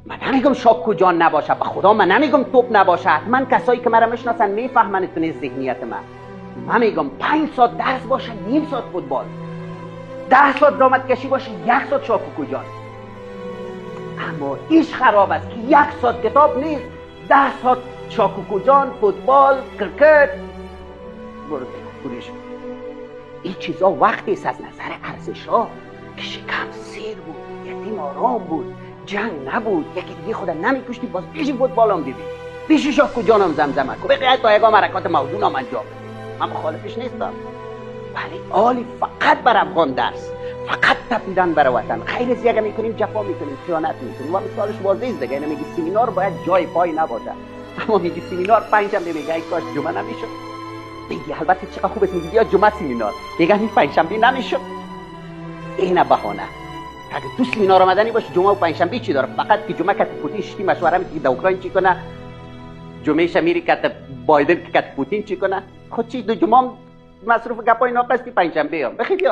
من نمیگم شاکو جان نباشه، به خدا من نمیگم توپ نباشه، حتما کسایی که مرا میشناسن میفهمن تونه ذهنیت من میگم 5 ساعت درس باشه، نیم ساعت فوتبال، 10 ساعت زحمت کشی باشه، 1 ساعت شاکو جان. اما ایش خراب است که 1 ساعت کتاب نیست، 10 ساعت شاکو جان، فوتبال، کرکت. برش این چیزا وقتی است از نظر ارزش ها که شکم سیر بود، یتیم آرام بود، جنگ نبود، یکی دیگه خودم نمیکشتی، باز بیشی فوتبال هم دیدی، بیشی شاکو جانم زمزمه کو بقیت با یکام حرکات موضوع هم انجام. من مخالفش نیستم، ولی آلی فقط بر افغان درس، فقط تپیدن بر وطن، خیلی زیاده میکنیم، جفا میکنیم، خیانت میکنیم. و مثالش واضحه است دیگه. میگی سمینار باید جای پای نباشه، اما میگی سمینار 5 شنبه، میگه ای کاش جمعه نمیشد. میگی البته چقدر خوب است، میگی بیا جمعه سمینار، میگه این 5 شنبه نمیشد. این بهانه. اگه تو سمینار آمدنی باشه جمعه و 5 شنبه چی داره؟ فقط که جمعه کت پوتین شتی مشوره میگه در اوکراین چی کنه، جمعه شمیری کت بایدن که کت پوتین چی کنه. خود چی دو جمعه مصروف گپای ناقصی 5 شنبه هم بخیر.